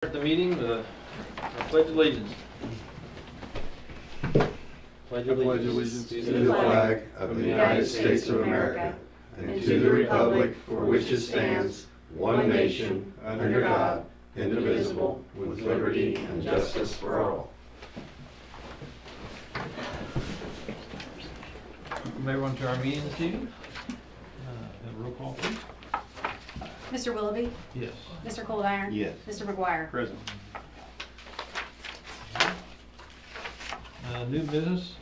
Start the meeting with a pledge of allegiance. Pledge allegiance to the flag of the United States of America and to the republic for which it stands, one nation, under God, indivisible, with liberty and justice for all. Welcome everyone to our meeting this evening. Have a roll call, please. Mr. Willoughby? Yes. Mr. Coldiron? Yes. Mr. McGuire? Present. New business.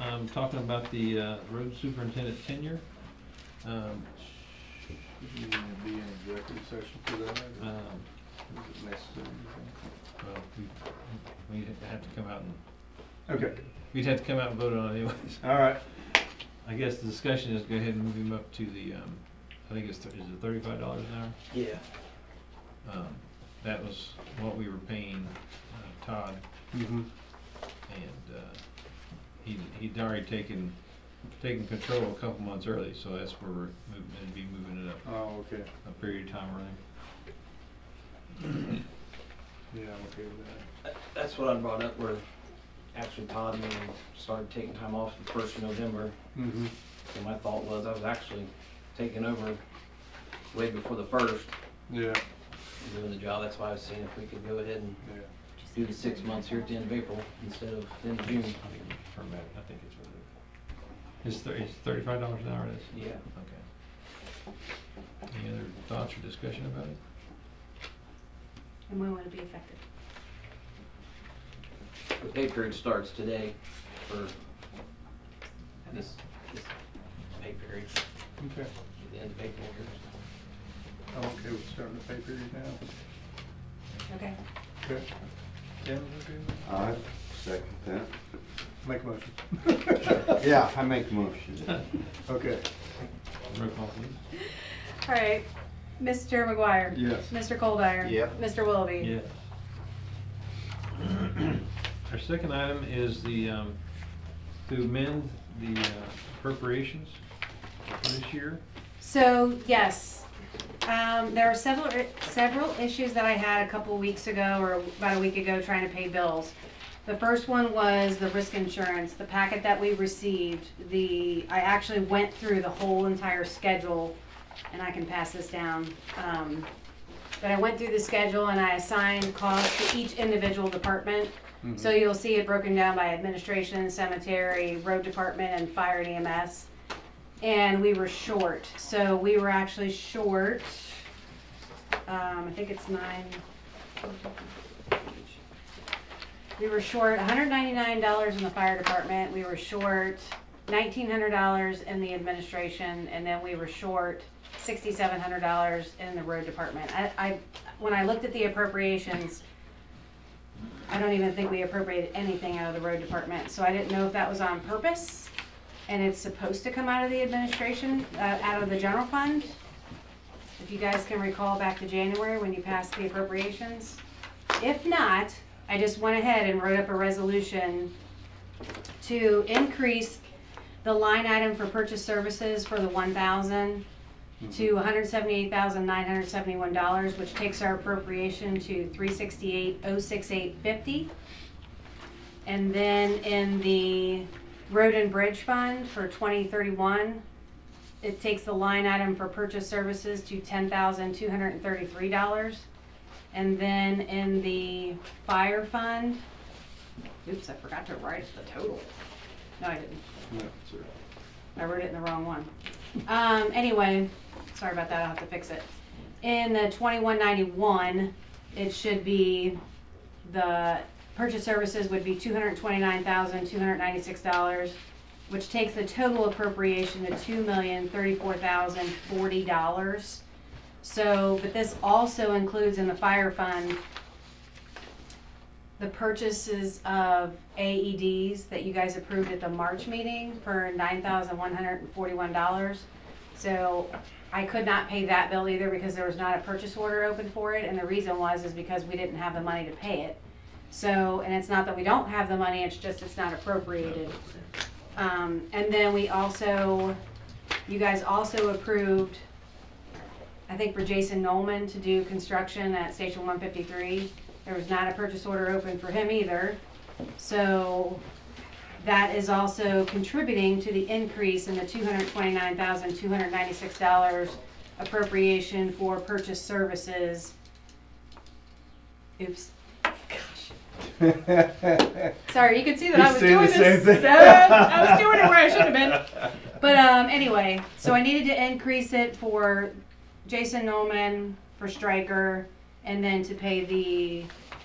I'm talking about the road superintendent tenure. Should you be in executive session for that? Is it necessary? Well, we'd have to come out and Okay. we'd have to come out and vote on it anyways. All right. I guess the discussion is go ahead and move him up to the I think it's is it $35 an hour? Yeah. That was what we were paying Todd, Mm-hmm. and he'd already taken control a couple months early, so that's where we're moving it up Oh, okay. a period of time running. Yeah, I'm okay with that. That's what I brought up, where actually Todd and me started taking time off the 1st of November. Mm-hmm. And my thought was I was actually taking over way before the 1st, Yeah. doing the job. That's why I was seeing if we could go ahead and Yeah. do the 6 months here at the end of April instead of the end of June. I think it's what it is. It's $35 an hour. It is. Yeah. Okay. Any other thoughts or discussion about it? And when will it be effective? The pay period starts today for this pay period Okay. at the end of April here. I'm okay with starting the pay period now. Okay. Okay. Tim, okay? I second that. Make a motion. Yeah, I make a motion. Okay. Roll call, please. All right. Mr. McGuire? Yes. Mr. Coldiron? Yep. Mr. Willoughby? Yes. Our second item is the, to amend the appropriations for this year. So, yes, there are several issues that I had a couple weeks ago or about a week ago trying to pay bills. The first one was the risk insurance, the packet that we received. I actually went through the whole entire schedule, and I can pass this down. But I went through the schedule and I assigned costs to each individual department. Mm-hmm. So you'll see it broken down by administration, cemetery, road department, and fire and EMS. And we were short. So we were actually short, I think it's we were short $199 in the fire department. We were short $1,900 in the administration, and then we were short $6,700 in the road department. When I looked at the appropriations, I don't even think we appropriated anything out of the road department. So I didn't know if that was on purpose, and it's supposed to come out of the administration, out of the general fund. If you guys can recall back to January when you passed the appropriations. If not, I just went ahead and wrote up a resolution to increase the line item for purchase services for the 1,000 to $178,971, which takes our appropriation to $368,068.50. And then in the road and bridge fund for 2031, it takes the line item for purchase services to $10,233. And then in the fire fund, oops, I forgot to write the total. No, I didn't. No, sir. I wrote it in the wrong one. Anyway, sorry about that, I'll have to fix it. In the 2191, it should be, the purchase services would be $229,296, which takes the total appropriation to $2,034,040. So, but this also includes in the fire fund the purchases of AEDs that you guys approved at the March meeting for $9,141. So I could not pay that bill either because there was not a purchase order open for it, and the reason is because we didn't have the money to pay it. So, and it's not that we don't have the money, it's just it's not appropriated. And then we also, you guys also approved, I I think for Jason Nolman to do construction at Station 153. There was not a purchase order open for him either. So that is also contributing to the increase in the $229,296 appropriation for purchase services. Oops. Gosh. Sorry, you could see that I was doing this. I was doing it where I should have been. But anyway, so I needed to increase it for Jason Nolman, for Stryker, and then to pay the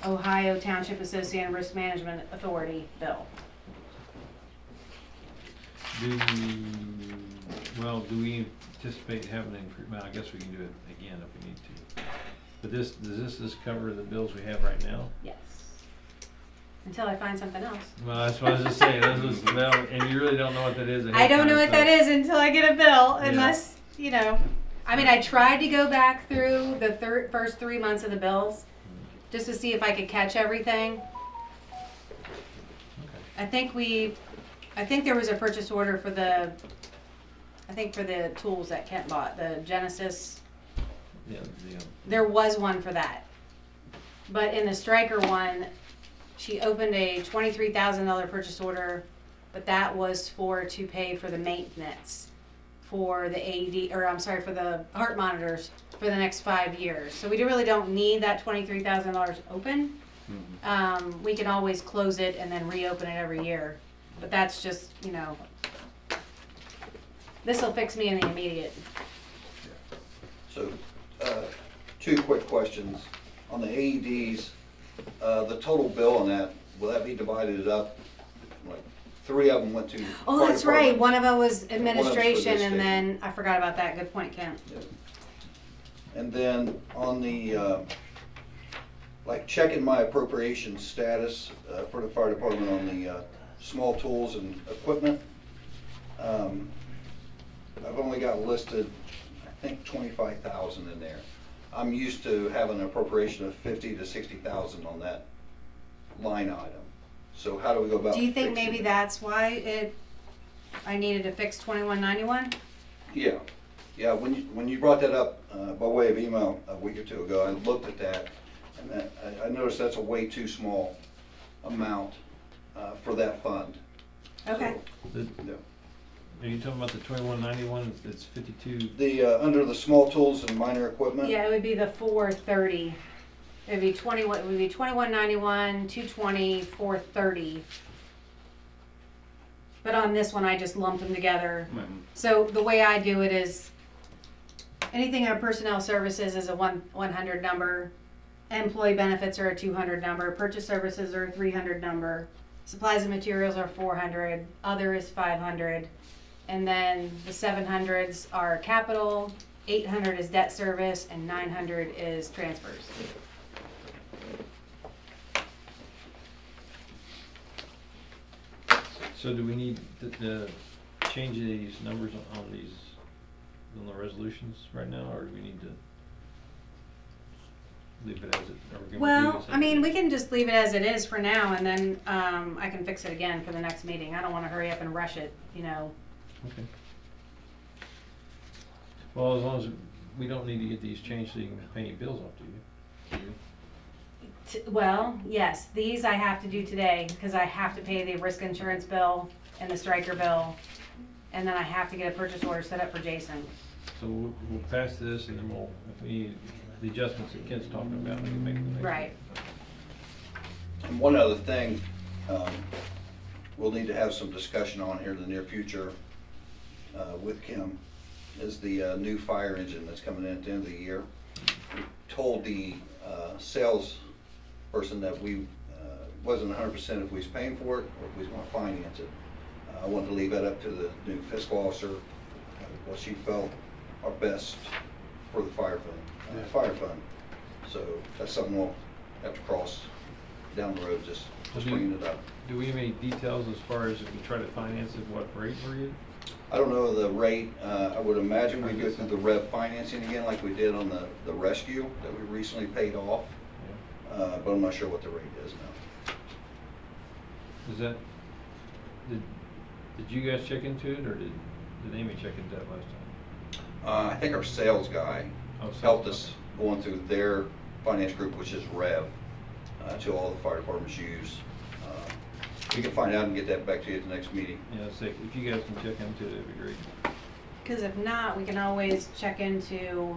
Ohio Township Associated Risk Management Authority bill. Do we anticipate having an increase? Well, I guess we can do it again if we need to. But does this cover the bills we have right now? Yes. Until I find something else. Well, that's what I was just saying. And you really don't know what that is. I don't know what that is until I get a bill, unless, you know. I mean, I tried to go back through the first 3 months of the bills just to see if I could catch everything. Okay. I think there was a purchase order for the tools that Kent bought, the Genesis. Yeah. There was one for that. But in the Stryker one, she opened a $23,000 purchase order, but that was to pay for the maintenance for the for the heart monitors for the next 5 years. So we really don't need that $23,000 open. Mm-hmm. We can always close it and then reopen it every year. But that's just, you know, this will fix me in the immediate. So, 2 quick questions. On the AEDs, the total bill on that, will that be divided up? Like 3 of them went to. Oh, fire that's right. department. One of them was One of them's for administration, this and station. then I forgot about that. Good point, Kent. Yeah. And then on the, like checking my appropriation status for the fire department on the small tools and equipment, I've only got listed, I think, 25,000 in there. I'm used to having an appropriation of 50 to 60,000 on that line item. So how do we go about? Do you think fixing maybe it? that's why I needed to fix 2191? Yeah, yeah. When you brought that up by way of email a week or 2 ago, I looked at that, and I noticed that's a way too small amount for that fund. Okay. So, yeah. Are you talking about the 2191? It's 52. The under the small tools and minor equipment. Yeah, it would be the 430. It would be 2191, 220, 430. But on this one, I just lumped them together. So the way I do it is, anything on personnel services is a 100 number, employee benefits are a 200 number, purchase services are a 300 number, supplies and materials are 400, other is 500, and then the 700s are capital, 800 is debt service, and 900 is transfers. So do we need to change these numbers on the resolutions right now, or do we need to leave it as it? Are we gonna leave Well, it as I mean, it we is? can just leave it as it is for now, and then I can fix it again for the next meeting. I don't want to hurry up and rush it, you know. Okay. Well, as long as we don't need to get these changed so you can pay any bills off, do you? Well, yes, these I have to do today because I have to pay the risk insurance bill and the Stryker bill, and then I have to get a purchase order set up for Jason. So we'll pass this, and then if we need the adjustments that Kent's talking about, we can make them next. Right. And one other thing, we'll need to have some discussion on here in the near future with Kim, is the new fire engine that's coming in at the end of the year. We told the sales person that we wasn't 100% if we was paying for it or if we was going to finance it. I wanted to leave that up to the new fiscal officer, what she felt are best for the fire fund. So that's something we'll have to cross down the road, just bringing it up. Do we have any details as far as if we try to finance it, what rate we're getting? I don't know the rate. I would imagine we'd go through the rev financing again like we did on the rescue that we recently paid off. But I'm not sure what the rate is now. Is that, did you guys check into it, or did Amy check into that last time? I think our sales guy Oh, so- helped us going through their finance group, which is Rev, to all the fire departments use. We can find out and get that back to you at the next meeting. Yeah, so if you guys can check into it, that'd be great. Because if not, we can always check into,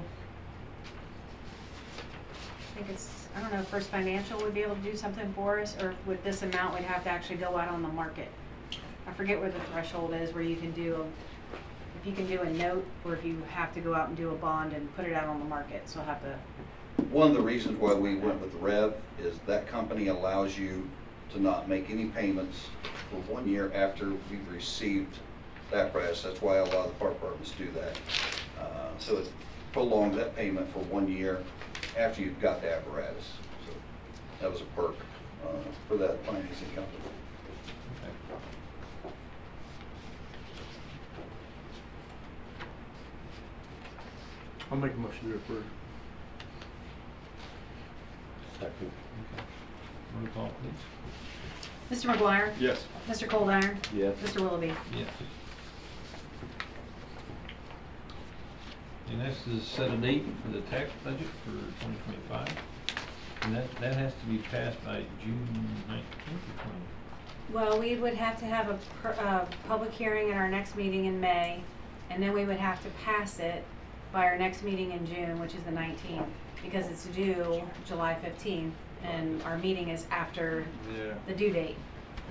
I think it's, I don't know, First Financial would be able to do something for us, or with this amount, we'd have to actually go out on the market. I forget where the threshold is where you can do, if you can do a note, or if you have to go out and do a bond and put it out on the market, so I'll have to. One of the reasons why we went with Rev is that company allows you to not make any payments for 1 year after we've received the apparatus. That's why a lot of the fire departments do that. So it prolongs that payment for 1 year after you've got the apparatus. So that was a perk for that financing company. Okay. I'll make a motion to approve. Second. Okay. Roll call, please. Mr. McGuire? Yes. Mr. Coldiron? Yes. Mr. Willoughby? Yes. And next is set a date for the tax budget for 2025. And that has to be passed by June 19th or 20th. Well, we would have to have a public hearing in our next meeting in May, and then we would have to pass it by our next meeting in June, which is the 19th, because it's due July 15th, and our meeting is after Yeah. the due date.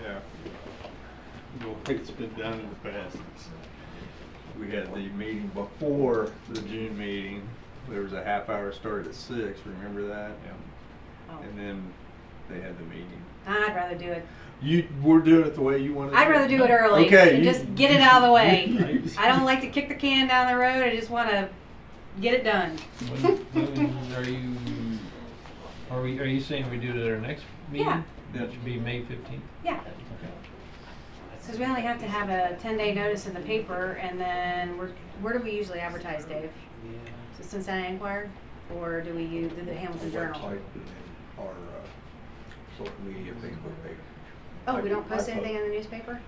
Yeah. The way it's been done in the past. We had the meeting before the June meeting. There was a half hour start at 6, remember that? Oh. And then they had the meeting. I'd rather do it. We're doing it the way you want to do it. I'd rather do it early Okay. and just get it out of the way. I don't like to kick the can down the road. I just want to get it done. When are you saying we do it at our next meeting? Yeah. That should be May 15th? Yeah, Okay. because we only have to have a 10-day notice in the paper, and then where do we usually advertise, Dave? Is it Cincinnati Enquirer, or do we use the Hamilton Journal? Website and our social media, Facebook page. Oh, we don't post anything in the newspaper?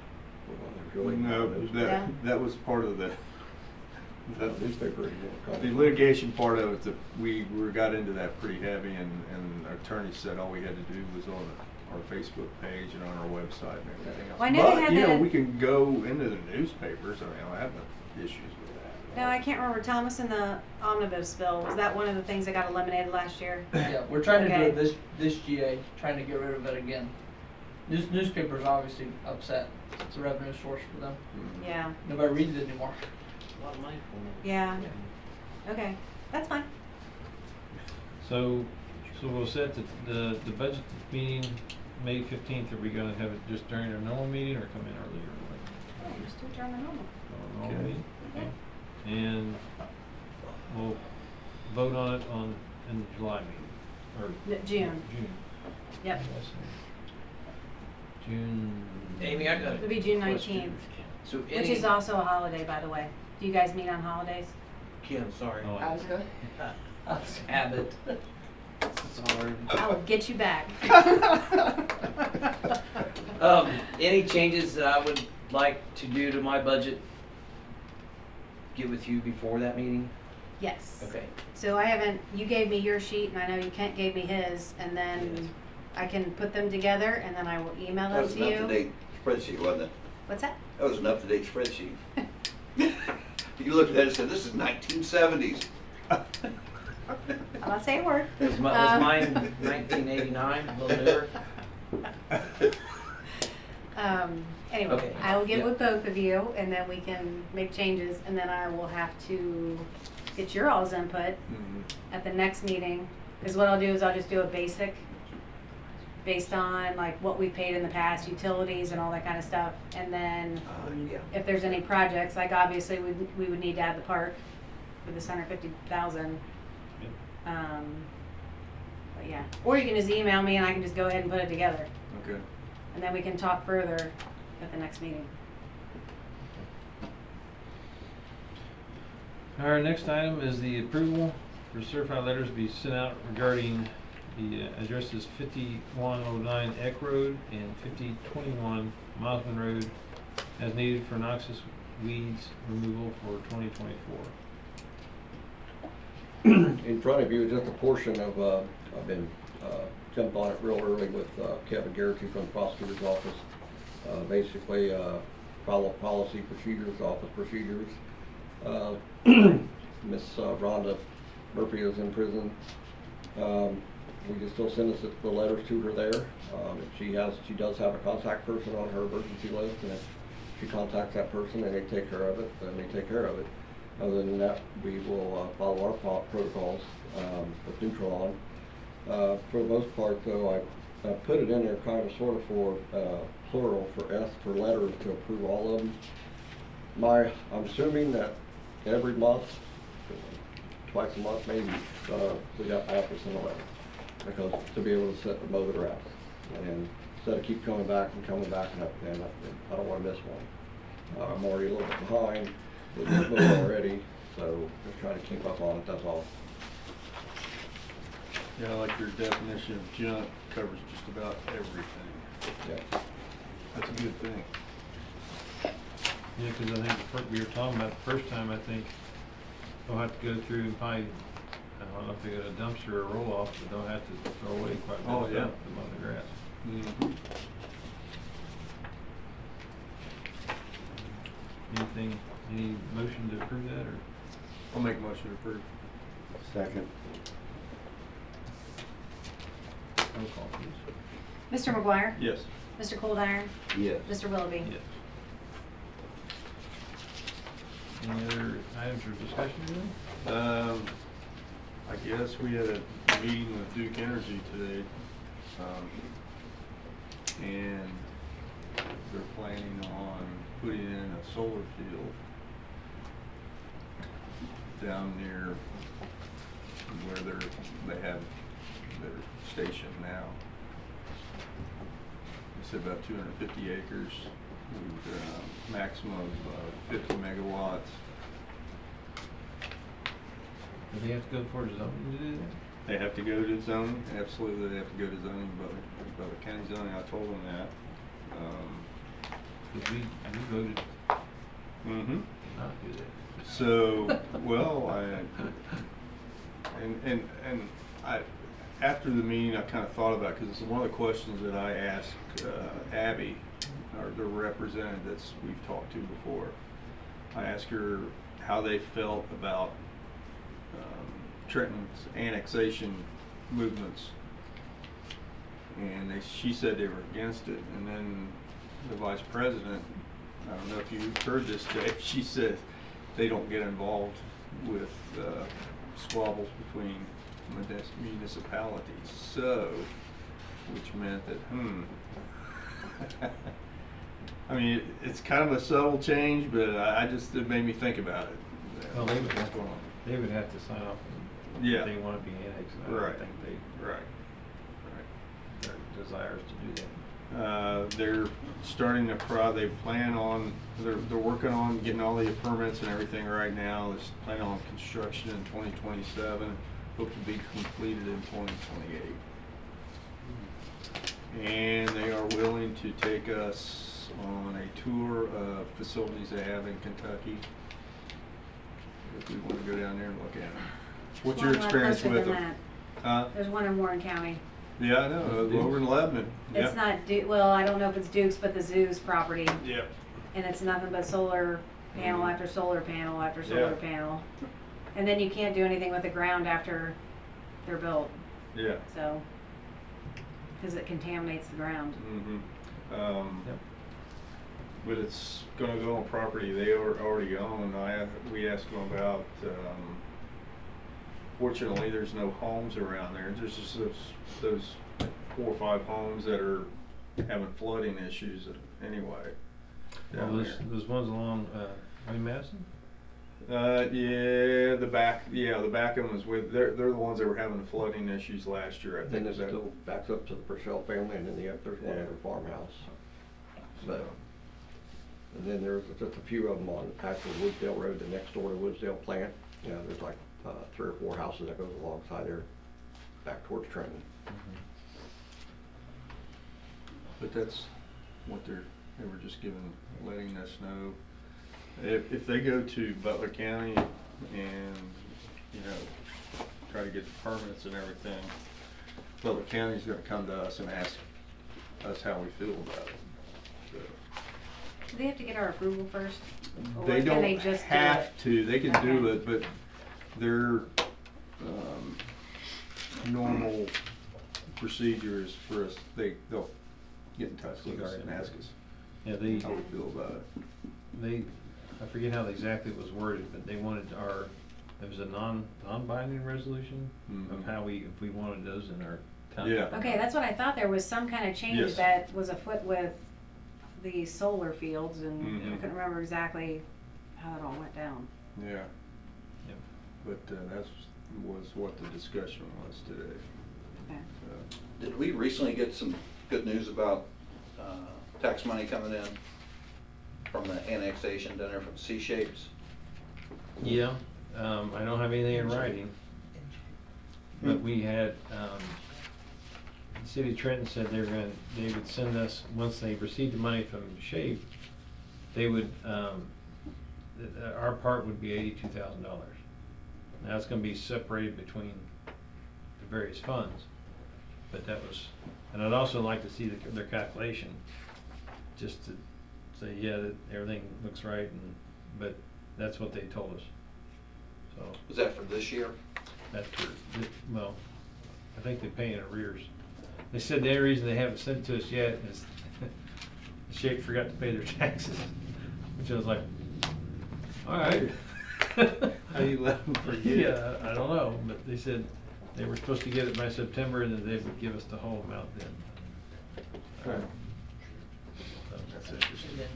No, Yeah. that was part of the Newspaper anymore. the litigation part of it. That we got into that pretty heavy, and our attorney said all we had to do was on our Facebook page and on our website and everything else. Well, I know they But, had you know, that- we can go into the newspapers. I mean, I have no issues with that. No, I can't remember. Thomas and the omnibus bill, was that one of the things that got eliminated last year? Yeah, we're trying to Okay. do it this GA, trying to get rid of it again. Newspapers obviously upset. It's a revenue source for them. Mhm. Yeah, Nobody reads it anymore. A lot of money for them. yeah. Okay, that's fine. So we'll set the budget meeting May 15th. Are we gonna have it just during our normal meeting or come in earlier? Yeah, just do it during the normal. Normal Okay. meeting? Okay. And we'll vote on it in the July meeting, or June. June. Yep. June. Amy, I got It'll be June 19th, So which is also a holiday, by the way. Do you guys meet on holidays? Kim, sorry. Oh, How's it? Habit. Sorry. I will get you back. Any changes that I would like to do to my budget, get with you before that meeting? Yes. Okay. So you gave me your sheet, and I know Kent gave me his, and then I can put them together, and then I will email That them was to an you. up-to-date spreadsheet, wasn't it? What's that? That was an up-to-date spreadsheet. You looked at it and said, this is 1970s. I'll not say a word. Was mine 1989, a little newer? Anyway, Okay, I will get yeah. with both of you, and then we can make changes, and then I will have to get your all's input Mhm. at the next meeting. Because what I'll do is I'll just do a basic, based on like what we've paid in the past, utilities and all that kind of stuff. And then Yeah. if there's any projects, like obviously we would need to add the park for this 150,000. But yeah, or you can just email me and I can just go ahead and put it together, Okay. and then we can talk further at the next meeting. Our next item is the approval for certified letters to be sent out regarding the addresses 5109 Eck Road and 5021 Mosman Road as needed for noxious weeds removal for 2024. in front of you is just a portion of, I've been, jumped on it real early with Kevin Garrity from the prosecutor's office. Basically, follow policy procedures, office procedures. Miss Rhonda Murphy is in prison. We can still send us the letters to her there. She does have a contact person on her emergency list, and if she contacts that person and they take care of it, then they take care of it. Other than that, we will follow our protocols with Neutron. For the most part, though, I put it in there kind of sort of for plural for letters to approve all of them. I'm assuming that every month, twice a month maybe, we have to send a letter, because to be able to mow the grass, and instead of keep coming back and I don't want to miss one. I'm already a little bit behind. It's mowed already, so just trying to keep up on it. That's all. Yeah, I like your definition of junk, covers just about everything. Yeah. That's a good thing. Yeah, because I think we were talking about the first time, I think they'll have to go through and probably, I don't know if they got a dumpster or roll-off, but they'll have to throw away quite a bit Oh, of yeah. stuff to mow the grass. Mm-hmm. Anything, any motion to approve that, or? I'll make a motion to approve. Second. Roll call, please. Mr. McGuire? Yes. Mr. Coldiron? Yes. Mr. Willoughby? Yes. Any other items for discussion today? I guess we had a meeting with Duke Energy today, and they're planning on putting in a solar field down near where they have their station now. It's about 250 acres, with maximum of 50 megawatts. Do they have to go for zoning to do that? They have to go to zoning, absolutely, they have to go to zoning, Butler County zoning, I told them that. Because we voted Mm-hmm. to not do that. So, well, after the meeting, I kind of thought about, because it's one of the questions that I asked Abby, or the representative that's we've talked to before. I asked her how they felt about Trenton's annexation movements, and she said they were against it. And then the vice president, I don't know if you heard this, Dave, she said they don't get involved with squabbles between municipalities. So, which meant that, I mean, it's kind of a subtle change, but it made me think about it. Well, they would What's have to, going on? they would have to sign off and Yeah. they want to be annexed. And I Right. don't think Right. their desires to do that. They're starting they plan on, they're working on getting all the permits and everything right now. They're planning on construction in 2027, hope to be completed in 2028. And they are willing to take us on a tour of facilities they have in Kentucky, if we want to go down there and look at them. What's your One lot experience closer with than them? that. There's one in Warren County. Yeah, I know, over in Lebanon. It's Yeah. not well, I don't know if it's Duke's, but the zoo's property, Yep. and it's nothing but solar panel Mhm. after solar panel after solar Yeah. panel. And then you can't do anything with the ground after they're built, Yeah. so, because it contaminates the ground. Mm-hmm. Yep. But it's gonna go on property they already own. We asked them about, fortunately, there's no homes around there. There's just those 4 or 5 homes that are having flooding issues anyway. Well, Down there. those ones along, Madison? Yeah, the back of them is they're the ones that were having the flooding issues last year, I And think. then it still backs up to the Purcell family, and then there's one Yeah. other farmhouse. But, and then there's just a few of them on actual Woodsdale Road, the next door to Woodsdale plant. You know, there's like 3 or 4 houses that goes alongside there, back towards Trenton. But that's what they were just letting us know. If they go to Butler County and, try to get the permits and everything. Butler County's gonna come to us and ask us how we feel about it. So, Do they have to get our approval first? Or they can don't they just do have it? to, they can do Okay. it, but their normal procedure is for us, they'll get in touch with us and ask us Yeah, they, how we feel about it. I forget how exactly it was worded, but they wanted it was a non-binding resolution of Mhm. how if we wanted those in our town. Yeah. Okay, that's what I thought, there was some kind of change Yes. that was afoot with the solar fields, and I Mhm. couldn't remember exactly how it all went down. Yeah, Yep. but that was what the discussion was today. Okay. Did we recently get some good news about tax money coming in from the annexation down there from C-Shapes? Yeah, I don't have anything in writing, but we had, the city of Trenton said they would send us, once they received the money from SHAPE, they would, our part would be $82,000. Now it's gonna be separated between the various funds, but that was, and I'd also like to see their calculation, just to say, yeah, that everything looks right, but that's what they told us, so. Was that for this year? That's for, well, I think they pay in arrears. They said the only reason they haven't sent it to us yet is the SHAPE forgot to pay their taxes, which I was like, all right. How do you let them forget? Yeah, I don't know, but they said they were supposed to get it by September and then they would give us the whole amount then. Right. So, That's interesting. And then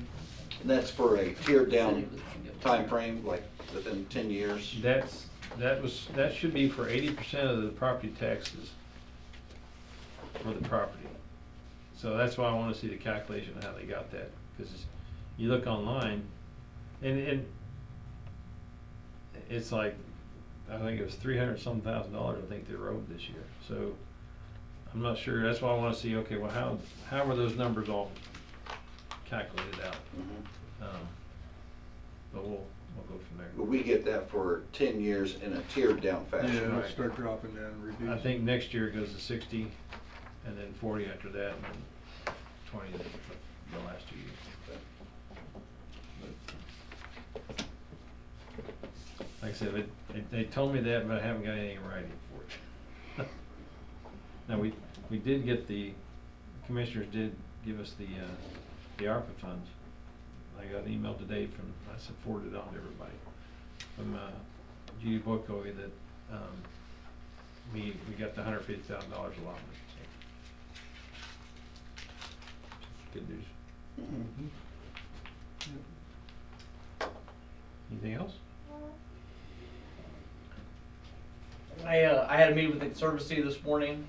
And that's for a tiered down city was gonna give- time frame, like within 10 years? That should be for 80% of the property taxes for the property. So that's why I wanna see the calculation of how they got that, cause you look online, and it's like, I think it was $300-some thousand, I think they wrote this year, so I'm not sure, that's why I wanna see, okay, well, how were those numbers all calculated out? Mhm. But we'll go from there. Will we get that for 10 years in a tiered down Yeah, fashion? it'll Right. start dropping down and reducing. I think next year it goes to 60, and then 40 after that, and then 20 the last 2 years. But, like I said, they told me that, but I haven't got anything in writing for it. Now, we did get the commissioners did give us the ARPA funds. I got an email today from, I said forwarded it on to everybody, from Judy Boykoe that we got the $150,000 allotment. So. Good news. Mhm. Anything else? I had a meeting with the Conservancy this morning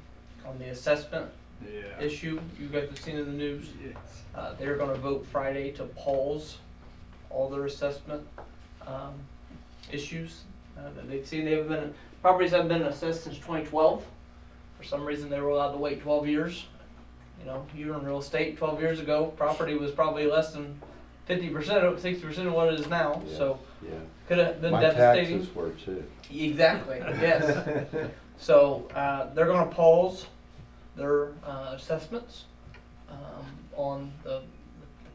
on the assessment Yeah. issue. You guys have seen in the news. Yes. They're gonna vote Friday to pause all their assessment, issues, that they've seen. Properties haven't been assessed since 2012. For some reason, they were allowed to wait 12 years. You know, you were in real estate 12 years ago, property was probably less than 50%, 60% of what it is now, Yeah. so Yeah. could have been My devastating. taxes were too. Exactly, yes. So, they're gonna pause their, assessments, on the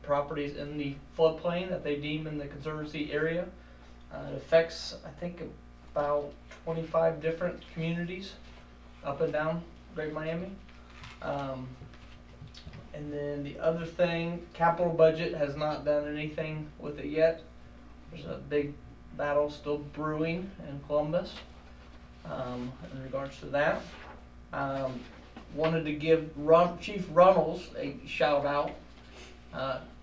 properties in the floodplain that they deem in the Conservancy area. It affects, I think, about 25 different communities up and down Great Miami. And then the other thing, capital budget has not done anything with it yet. There's a big battle still brewing in Columbus, in regards to that. Wanted to give Chief Runnels a shout out.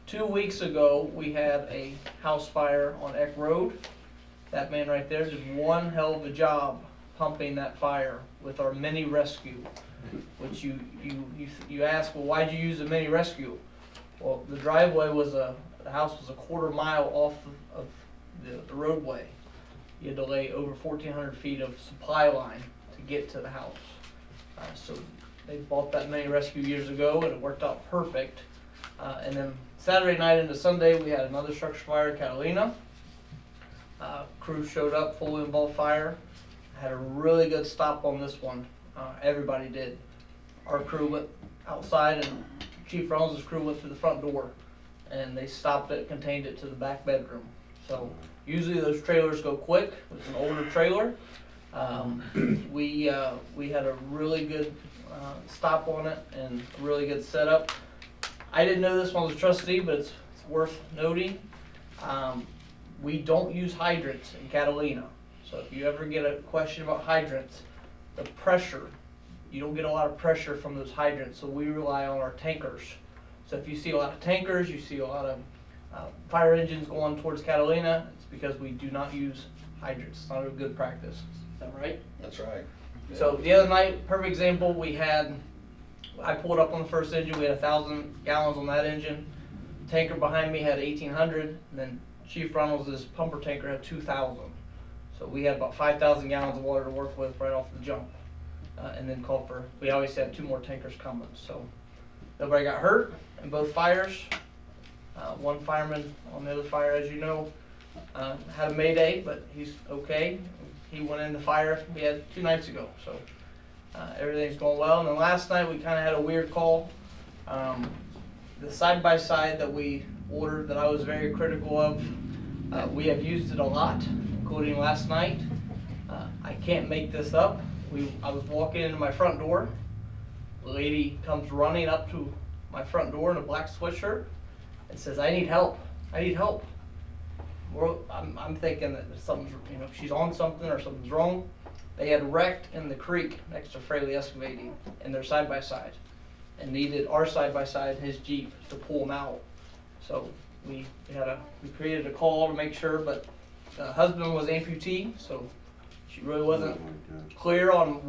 2 weeks ago, we had a house fire on Eck Road. That man right there did one hell of a job pumping that fire with our mini rescue. Which you ask, well, why'd you use a mini rescue? Well, the driveway the house was a quarter mile off of the roadway. You had to lay over 1,400 feet of supply line to get to the house. So they bought that mini rescue years ago and it worked out perfect. And then Saturday night into Sunday, we had another structure fire in Catalina. Crew showed up, fully involved fire. had a really good stop on this one. Everybody did. Our crew went outside and Chief Reynolds' crew went to the front door and they stopped it, contained it to the back bedroom. So usually those trailers go quick. It was an older trailer. We had a really good stop on it and a really good setup. I didn't know this one was a trustee, but it's worth noting. We don't use hydrants in Catalina. So if you ever get a question about hydrants, the pressure, you don't get a lot of pressure from those hydrants, so we rely on our tankers. So if you see a lot of tankers, you see a lot of fire engines going towards Catalina, it's because we do not use hydrants. It's not a good practice. Is that right? That's right. So the other night, perfect example, I pulled up on the first engine, we had 1,000 gallons on that engine. Tanker behind me had 1,800, and then Chief Reynolds' pumper tanker had 2,000. So we had about 5,000 gallons of water to work with right off the jump. And then we always had 2 more tankers coming. So nobody got hurt in both fires. One fireman on the other fire, as you know, had a mayday, but he's okay. He went in the fire we had 2 nights ago. So everything's going well. And then last night we kind of had a weird call. The side-by-side that we ordered that I was very critical of, we have used it a lot, including last night. I can't make this up. I was walking into my front door. The lady comes running up to my front door in a black sweatshirt and says, "I need help. I need help." Well, I'm thinking that something's, she's on something or something's wrong. They had wrecked in the creek next to Fraley Excavating in their side-by-side and needed our side-by-side and his Jeep to pull them out. So we created a call to make sure, but the husband was amputee, so she really wasn't clear on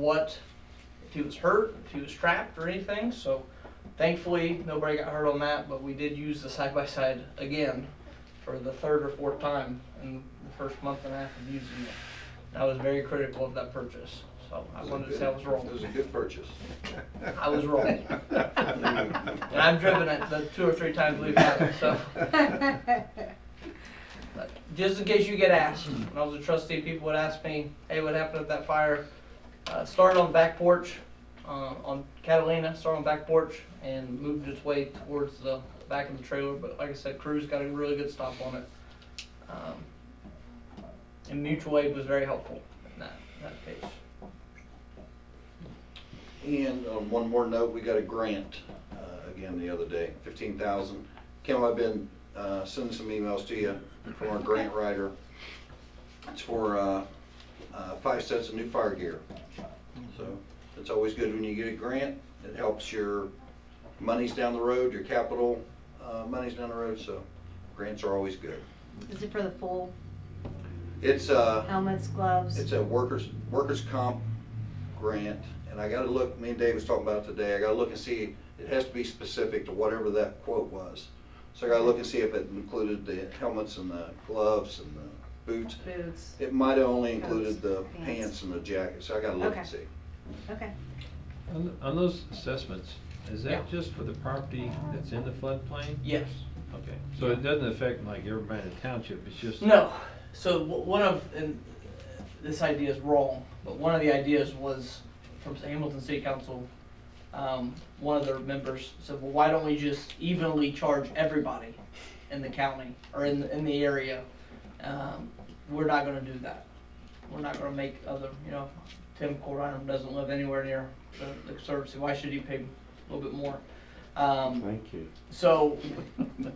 if he was hurt, if he was trapped or anything. So thankfully nobody got hurt on that, but we did use the side-by-side again for the 3rd or 4th time in the first month and a half of using it. And I was very critical of that purchase. So I wanted to say I was wrong. It was a good purchase. I was wrong. And I've driven it the 2 or 3 times we've had it, so. But just in case you get asked, when I was a trustee, people would ask me, "Hey, what happened at that fire?" Started on the back porch, on Catalina, started on the back porch and moved its way towards the back of the trailer. But like I said, crews got a really good stop on it. And mutual aid was very helpful in that case. And on one more note, we got a grant again the other day, $15,000. Kim, I've been sending some emails to you from our grant writer. It's for 5 sets of new fire gear. So it's always good when you get a grant. It helps your monies down the road, your capital monies down the road. So grants are always good. Is it for the full It's helmets, gloves? It's a workers comp grant. And I gotta look, me and Dave was talking about it today, I gotta look and see, it has to be specific to whatever that quote was. So I gotta look and see if it included the helmets and the gloves and the boots. Boots. It might have only included Coats, the pants. pants and the jacket, so I gotta look and see. Okay. On those assessments, is that Yeah. just for the property that's in the floodplain? Yes. Okay, so it doesn't affect like everybody in the township, it's just. No. So and this idea is wrong, but one of the ideas was from Hamilton City Council. One of their members said, "Well, why don't we just evenly charge everybody in the county or in the area?" We're not going to do that. We're not going to make Tim Corrinum doesn't live anywhere near the Conservancy. Why should he pay a little bit more? Thank you. So,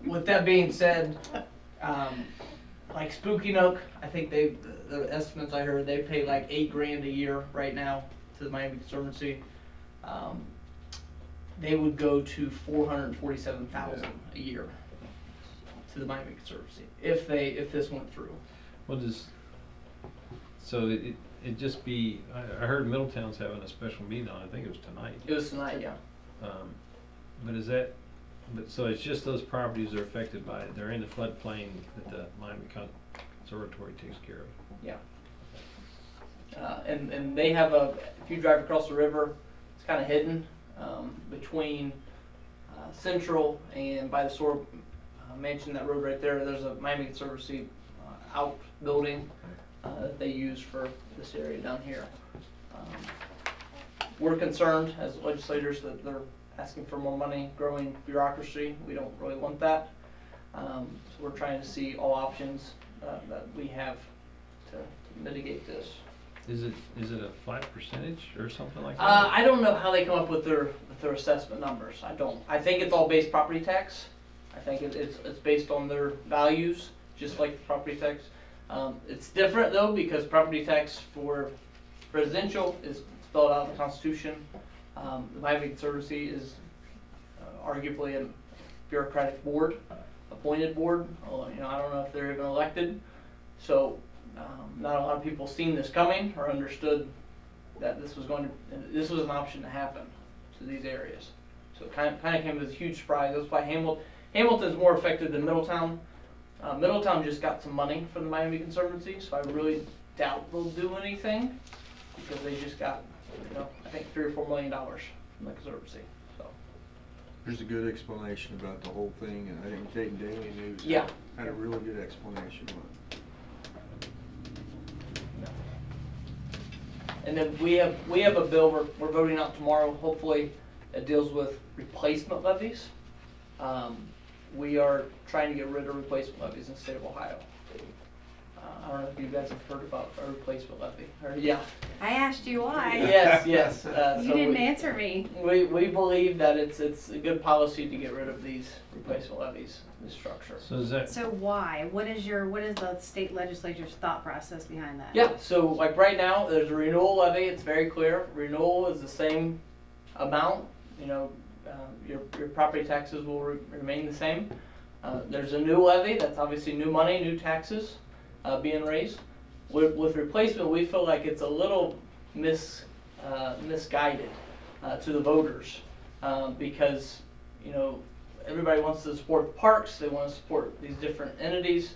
with that being said, like Spooky Nook, I think the estimates I heard, they pay like $8,000 a year right now to the Miami Conservancy. They would go to $447,000 a year to the Miami Conservancy if this went through. What is, so it just be, I heard Middletown's having a special meeting on, I think it was tonight. It was tonight, yeah. But so it's just those properties that are affected by it, they're in the floodplain that the Miami Conservatory takes care of. Yeah. And they have if you drive across the river, it's kind of hidden between Central and by the Sword Mansion, that road right there. There's a Miami Conservancy outbuilding. that they use for this area down here. We're concerned as legislators that they're asking for more money, growing bureaucracy. We don't really want that. So we're trying to see all options that we have to mitigate this. Is it a flat percentage or something like that? I don't know how they come up with their assessment numbers. I don't. I think it's all based property tax. I think it's based on their values, just like the property tax. It's different though because property tax for residential is spelled out in the Constitution. The Miami Conservancy is arguably a bureaucratic board, appointed board. You know, I don't know if they're even elected. So not a lot of people seen this coming or understood that this was an option to happen to these areas. So it kind of came as a huge surprise. That's why Hamilton's more affected than Middletown. Middletown just got some money from the Miami Conservancy, so I really doubt they'll do anything because they just got, you know, I think $3 or $4 million from the Conservancy. So There's a good explanation about the whole thing, and I think Dayton Daily News yeah. had a really good explanation on it. And then we have a bill we're voting out tomorrow. Hopefully, that deals with replacement levies. We are trying to get rid of replacement levies in the state of Ohio. I don't know if you guys have heard about a replacement levy. Yeah. I asked you why. Yes. You didn't answer me. We believe that it's a good policy to get rid of these replacement levies, this structure. So is that, So why? What is the state legislature's thought process behind that? Yeah, so like right now, there's a renewal levy, it's very clear. Renewal is the same amount, you know, your property taxes will remain the same. There's a new levy, that's obviously new money, new taxes being raised. With replacement, we feel like it's a little misguided to the voters because, you know, everybody wants to support parks, they want to support these different entities.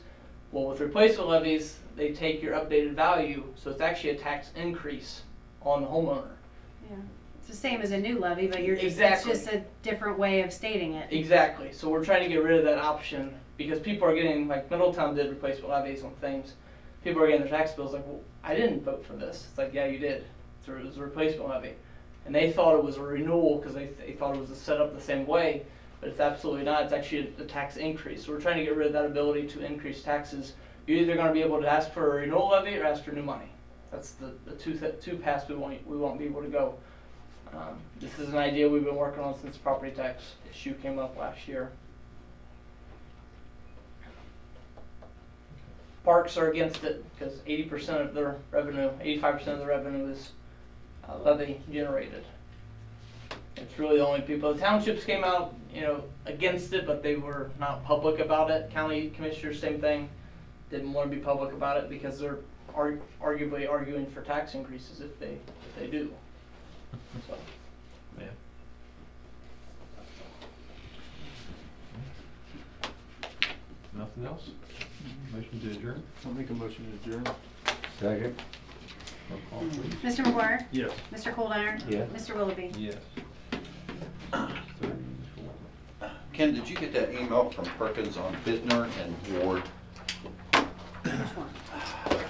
Well, with replacement levies, they take your updated value, so it's actually a tax increase on the homeowner. Yeah. It's the same as a new levy, but Exactly. it's just a different way of stating it. Exactly. So we're trying to get rid of that option because people are getting, like Middletown did replacement levies on things. People are getting their tax bills like, well, I didn't vote for this. It's like, yeah, you did. It was a replacement levy. And they thought it was a renewal because they thought it was set up the same way, but it's absolutely not. It's actually a tax increase. So we're trying to get rid of that ability to increase taxes. You're either going to be able to ask for a renewal levy or ask for new money. That's the two paths we won't be able to go. This is an idea we've been working on since the property tax issue came up last year. Parks are against it because 80% of their revenue, 85% of the revenue is levy generated. It's really the only people. The townships came out, you know, against it, but they were not public about it. County commissioners, same thing, didn't want to be public about it because they're arguably arguing for tax increases if they do. So. yeah. Nothing else? Motion to adjourn? I'll make a motion to adjourn. Second. Roll call, please. Mr. McGuire? Yes. Mr. Coldiron? Yes. Mr. Willoughby? Yes. 34. Ken, did you get that email from Perkins on Bittner and Ward? Which one?